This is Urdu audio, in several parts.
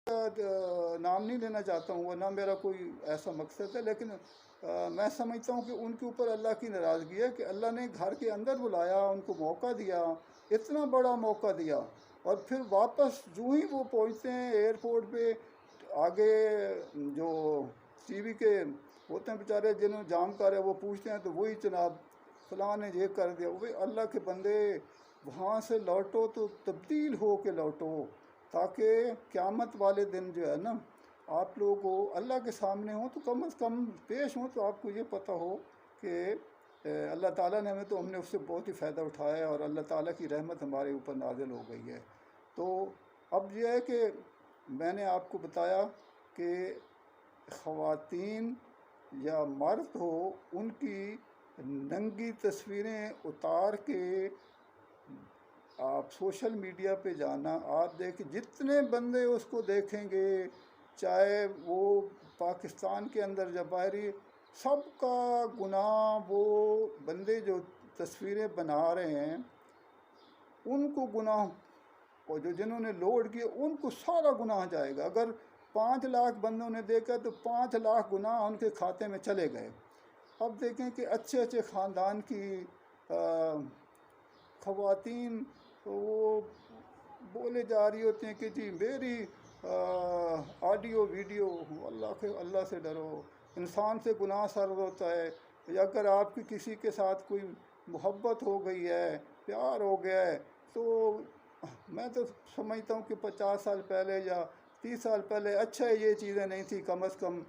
نام نہیں لینا چاہتا ہوں، ورنہ میرا کوئی ایسا مقصد ہے، لیکن میں سمجھتا ہوں کہ ان کے اوپر اللہ کی ناراضگی ہے کہ اللہ نے گھر کے اندر بلایا، ان کو موقع دیا، اتنا بڑا موقع دیا، اور پھر واپس جو ہی وہ پہنچتے ہیں ایئرپورٹ پہ، آگے جو ٹی وی کے ہوتے ہیں بیچارے جنہوں جام کر ہے وہ پوچھتے ہیں تو وہی جناب فلاں نے یہ کر دیا۔ وہ اللہ کے بندے وہاں سے لوٹو تو تبدیل ہو کے لوٹو، تاکہ قیامت والے دن جو ہے نا آپ لوگ کو اللہ کے سامنے ہوں تو کم از کم پیش ہوں، تو آپ کو یہ پتہ ہو کہ اللہ تعالیٰ نے ہمیں، تو ہم نے اس سے بہت ہی فائدہ اٹھایا ہے، اور اللہ تعالیٰ کی رحمت ہمارے اوپر نازل ہو گئی ہے۔ تو اب یہ ہے کہ میں نے آپ کو بتایا کہ خواتین یا مرد ہو، ان کی ننگی تصویریں اتار کے آپ سوشل میڈیا پہ جانا، آپ دیکھیں جتنے بندے اس کو دیکھیں گے، چاہے وہ پاکستان کے اندر یا باہری، سب کا گناہ، وہ بندے جو تصویریں بنا رہے ہیں ان کو گناہ، اور جنہوں نے لوڈ کیا ان کو سارا گناہ جائے گا۔ اگر 5 لاکھ بندوں نے دیکھا تو 5 لاکھ گناہ ان کے کھاتے میں چلے گئے۔ اب دیکھیں کہ اچھے اچھے خاندان کی خواتین وہ بولے جا رہی ہوتی ہیں کہ جی میری آڈیو ویڈیو، اللہ سے ڈرو، انسان سے گناہ سرد ہوتا ہے، یا اگر آپ کی کسی کے ساتھ کوئی محبت ہو گئی ہے، پیار ہو گیا ہے، تو میں تو سمجھتا ہوں کہ 50 سال پہلے یا 30 سال پہلے اچھا یہ چیزیں نہیں تھی، کم از کم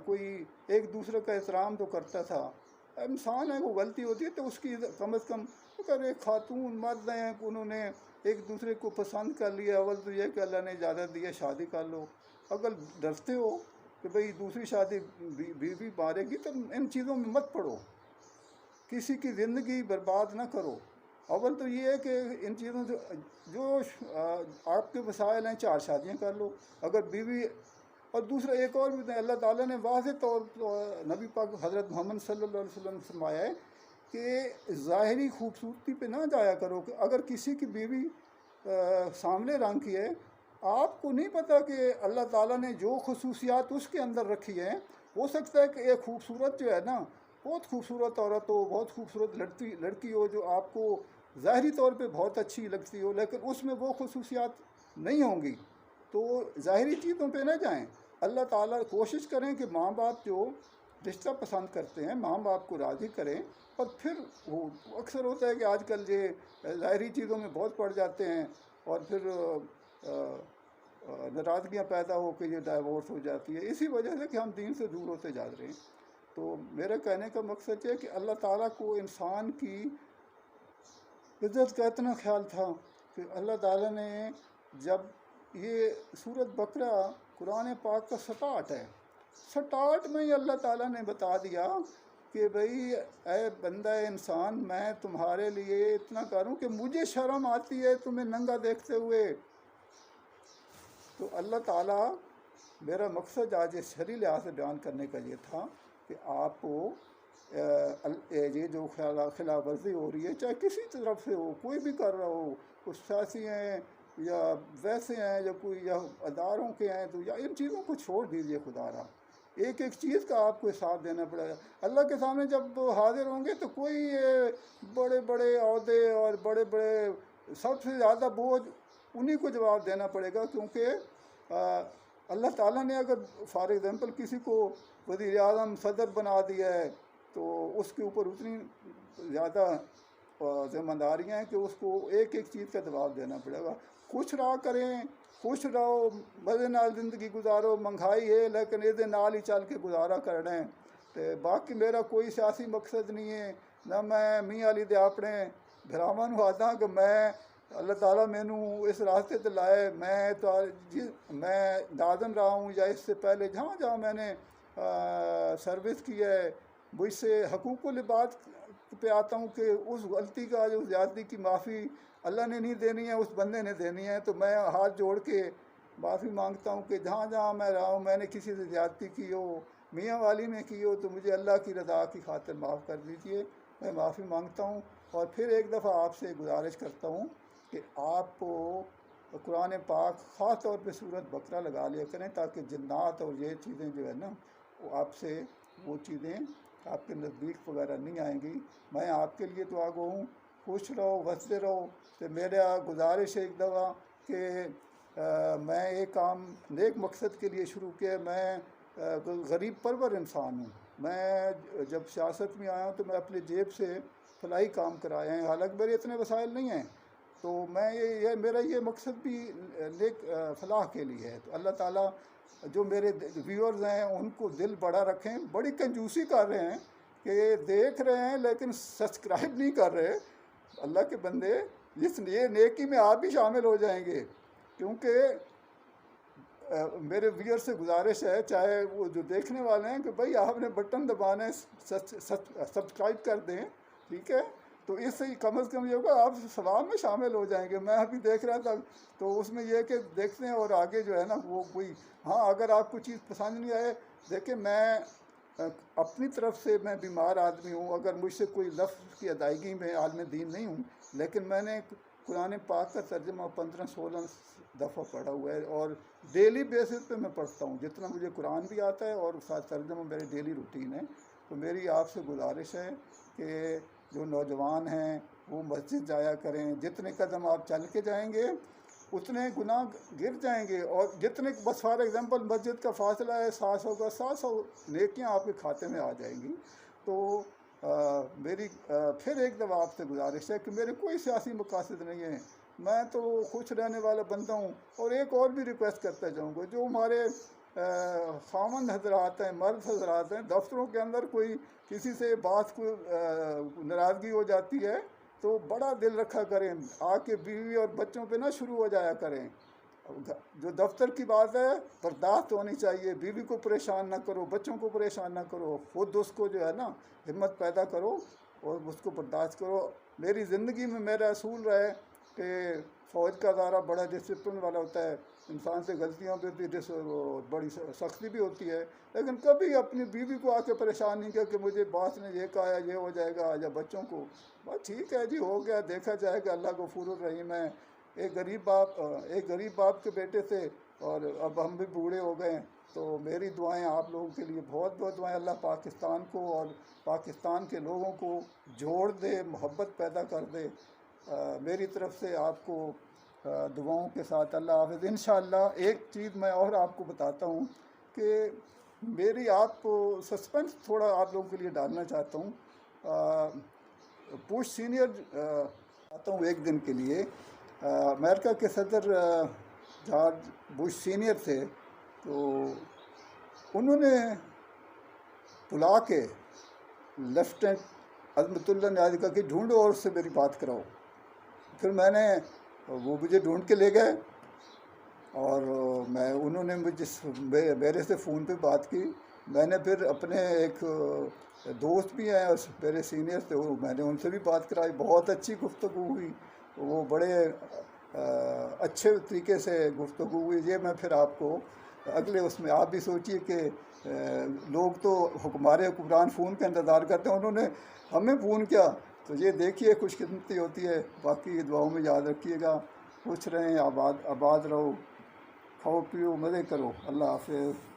کوئی ایک دوسرے کا احترام تو کرتا تھا۔ انسان ہے، وہ غلطی ہوتی ہے تو اس کی کم از کم، اگر ایک خاتون مرد ہیں انہوں نے ایک دوسرے کو پسند کر لیا، اول تو یہ کہ اللہ نے اجازت دی ہے شادی کر لو۔ اگر ڈرتے ہو کہ بھئی دوسری شادی بیوی مارے گی تو ان چیزوں میں مت پڑو، کسی کی زندگی برباد نہ کرو۔ اول تو یہ ہے کہ ان چیزوں سے جو آپ کے وسائل ہیں 4 شادیاں کر لو اگر بیوی، اور دوسرا ایک اور بھی اللہ تعالیٰ نے واضح طور پر نبی پاک حضرت محمد صلی اللہ علیہ وسلم سے فرمایا ہے کہ ظاہری خوبصورتی پہ نہ جایا کرو، کہ اگر کسی کی بیوی سامنے رنگ کی ہے، آپ کو نہیں پتہ کہ اللہ تعالیٰ نے جو خصوصیات اس کے اندر رکھی ہیں، ہو سکتا ہے کہ ایک خوبصورت جو ہے نا، بہت خوبصورت عورت ہو، بہت خوبصورت لڑکی ہو جو آپ کو ظاہری طور پہ بہت اچھی لگتی ہو، لیکن اس میں وہ خصوصیات نہیں ہوں گی، تو ظاہری چیزوں پہ نہ جائیں۔ اللہ تعالیٰ کوشش کریں کہ ماں باپ جو رشتہ پسند کرتے ہیں ماں باپ کو راضی کریں، اور پھر وہ اکثر ہوتا ہے کہ آج کل یہ ظاہری چیزوں میں بہت پڑ جاتے ہیں، اور پھر ناراضگیاں پیدا ہو کے یہ ڈائیورس ہو جاتی ہے، اسی وجہ سے کہ ہم دین سے دور ہوتے جا رہے ہیں۔ تو میرے کہنے کا مقصد یہ ہے کہ اللہ تعالیٰ کو انسان کی عزت کا اتنا خیال تھا کہ اللہ تعالیٰ نے جب یہ سورۃ بقرہ قرآن پاک کا 67 ہے، 67 میں ہی اللہ تعالیٰ نے بتا دیا کہ بھئی اے بندہ انسان، میں تمہارے لیے اتنا کروں کہ مجھے شرم آتی ہے تمہیں ننگا دیکھتے ہوئے۔ تو اللہ تعالیٰ، میرا مقصد آج اس شرعی لحاظ سے بیان کرنے کا یہ تھا کہ آپ کو یہ جو خلاف ورزی ہو رہی ہے، چاہے کسی طرف سے ہو، کوئی بھی کر رہا ہو، کچھ سیاسی ہیں یا ویسے ہیں یا کوئی یا اداروں کے ہیں، تو یا ان چیزوں کو چھوڑ دیجئے خدا را۔ ایک ایک چیز کا آپ کو حساب دینا پڑے گا اللہ کے سامنے جب حاضر ہوں گے، تو کوئی بڑے بڑے عہدے اور بڑے بڑے، سب سے زیادہ بوجھ انہی کو جواب دینا پڑے گا، کیونکہ اللہ تعالیٰ نے اگر فار ایگزامپل کسی کو وزیر اعظم صدر بنا دیا ہے تو اس کے اوپر اتنی زیادہ ذمہ داریاں ہیں کہ اس کو ایک ایک چیز کا جواب دینا پڑے گا۔ خوش رہا کریں، خوش رہو، مزے نال زندگی گزارو، مہنگائی ہے لیکن یہ نال ہی چل کے گزارا کر رہے ہیں۔ تو باقی میرا کوئی سیاسی مقصد نہیں ہے، نہ میں میاں علی دے اپنے بھراواں نوں آخدا کہ میں اللہ تعالیٰ مینوں اس راستے تے لائے، میں ناظم رہا ہوں یا اس سے پہلے جہاں جہاں میں نے سروس کی ہے، مجھ سے حقوق العباد پہ آتا ہوں کہ اس غلطی کا، جو زیادتی کی معافی اللہ نے نہیں دینی ہے، اس بندے نے دینی ہے، تو میں ہاتھ جوڑ کے معافی مانگتا ہوں کہ جہاں جہاں میں رہا ہوں، میں نے کسی سے زیادتی کی ہو، میاں والی نے کی ہو، تو مجھے اللہ کی رضا کی خاطر معاف کر دیجئے، میں معافی مانگتا ہوں۔ اور پھر ایک دفعہ آپ سے گزارش کرتا ہوں کہ آپ کو قرآن پاک خاص طور پہ سورۃ بقرہ لگا لیا کریں، تاکہ جنات اور یہ چیزیں جو ہے نا وہ آپ سے وہ چیزیں آپ کے نزدیک وغیرہ نہیں آئیں گی۔ میں آپ کے لیے دعا گو ہوں، خوش رہو، وستے رہو۔ تو میرا گزارش ہے ایک دفعہ کہ میں ایک کام نیک مقصد کے لیے شروع کیا۔ میں غریب پرور انسان ہوں۔ میں جب سیاست میں آیا ہوں تو میں اپنی جیب سے فلاحی کام کرائے ہیں، حالانکہ میرے اتنے وسائل نہیں ہیں، تو میں میرا یہ مقصد بھی نیک فلاح کے لیے ہے۔ تو اللہ تعالیٰ جو میرے ویورز ہیں ان کو دل بڑا رکھیں۔ بڑی کنجوسی کر رہے ہیں کہ دیکھ رہے ہیں لیکن سبسکرائب نہیں کر رہے۔ اللہ کے بندے، یہ نیکی میں آپ بھی شامل ہو جائیں گے، کیونکہ میرے ویور سے گزارش ہے، چاہے وہ جو دیکھنے والے ہیں، کہ بھائی آپ نے بٹن دبانا ہے، سبسکرائب کر دیں، ٹھیک ہے؟ تو اس سے کم از کم یہ ہوگا آپ ثواب میں شامل ہو جائیں گے۔ میں ابھی دیکھ رہا تھا تو اس میں یہ کہ دیکھتے ہیں اور آگے جو ہے نا وہ کوئی، ہاں اگر آپ کو چیز پسند نہیں آئے، دیکھیں میں اپنی طرف سے میں بیمار آدمی ہوں، اگر مجھ سے کوئی لفظ کی ادائیگی میں عالم دین نہیں ہوں، لیکن میں نے قرآن پاک کا ترجمہ 15-16 دفعہ پڑھا ہوا ہے، اور ڈیلی بیسس پہ میں پڑھتا ہوں، جتنا مجھے قرآن بھی آتا ہے اور ساتھ ترجمہ میری ڈیلی روٹین ہے۔ تو میری آپ سے گزارش ہے کہ جو نوجوان ہیں وہ مسجد جایا کریں۔ جتنے قدم آپ چل کے جائیں گے اتنے گناہ گر جائیں گے، اور جتنے، بس فار ایگزامپل مسجد کا فاصلہ ہے 700 کا، 700 نیکیاں آپ کے کھاتے میں آ جائیں گی۔ تو میری پھر ایک دفعہ آپ سے گزارش ہے کہ میرے کوئی سیاسی مقاصد نہیں ہیں، میں تو خوش رہنے والا بندہ ہوں۔ اور ایک اور بھی ریکویسٹ کرتا جاؤں گا، جو ہمارے خاوند حضرات ہیں، مرد حضرات ہیں، دفتروں کے اندر کوئی کسی سے بات کو ناراضگی ہو جاتی ہے تو بڑا دل رکھا کریں، آ کے بیوی اور بچوں پہ نہ شروع ہو جایا کریں۔ جو دفتر کی بات ہے برداشت ہونی چاہیے، بیوی کو پریشان نہ کرو، بچوں کو پریشان نہ کرو، خود اس کو جو ہے نا ہمت پیدا کرو اور اس کو برداشت کرو۔ میری زندگی میں میرا اصول رہا ہے کہ فوج کا ادارہ بڑا ڈسپلن والا ہوتا ہے، انسان سے غلطیوں پہ بھی بڑی سختی بھی ہوتی ہے، لیکن کبھی اپنی بیوی کو آ کے پریشان نہیں کیا کہ مجھے باس نے یہ کہا یہ ہو جائے گا، یا بچوں کو بس ٹھیک ہے جی ہو گیا، دیکھا جائے گا، اللہ غفور الرحیم ہے۔ ایک غریب باپ کے بیٹے تھے اور اب ہم بھی بوڑھے ہو گئے ہیں، تو میری دعائیں آپ لوگوں کے لیے، بہت بہت دعائیں۔ اللہ پاکستان کو اور پاکستان کے لوگوں کو جوڑ دے، محبت پیدا کر دے۔ میری طرف سے آپ کو دعاؤں کے ساتھ اللہ حافظ۔ انشاءاللہ ایک چیز میں اور آپ کو بتاتا ہوں کہ میری آپ کو سسپینس تھوڑا آپ لوگوں کے لیے ڈالنا چاہتا ہوں۔ بش سینئر آتا ہوں ایک دن کے لیے، امریکہ کے صدر جارج بش سینئر تھے، تو انہوں نے بلا کے لیفٹیننٹ عظمت اللہ نیازی کا کہ ڈھونڈو اور اس سے میری بات کراؤ۔ پھر میں نے، وہ مجھے ڈھونڈ کے لے گئے اور انہوں نے میرے سے فون پہ بات کی۔ میں نے پھر اپنے ایک دوست بھی ہیں اور میرے سینئر تھے، میں نے ان سے بھی بات کرائی، بہت اچھی گفتگو ہوئی، وہ بڑے اچھے طریقے سے گفتگو ہوئی۔ یہ میں پھر آپ کو اگلے اس میں، آپ بھی سوچئے کہ لوگ تو ہمارے حکمران فون کا انتظار کرتے ہیں، انہوں نے ہمیں فون کیا، تو یہ دیکھیے خوش قسمتی ہوتی ہے۔ باقی دعاؤں میں یاد رکھیے گا، خوش رہیں، آباد رہو، کھاؤ پیو، مزے کرو۔ اللہ حافظ۔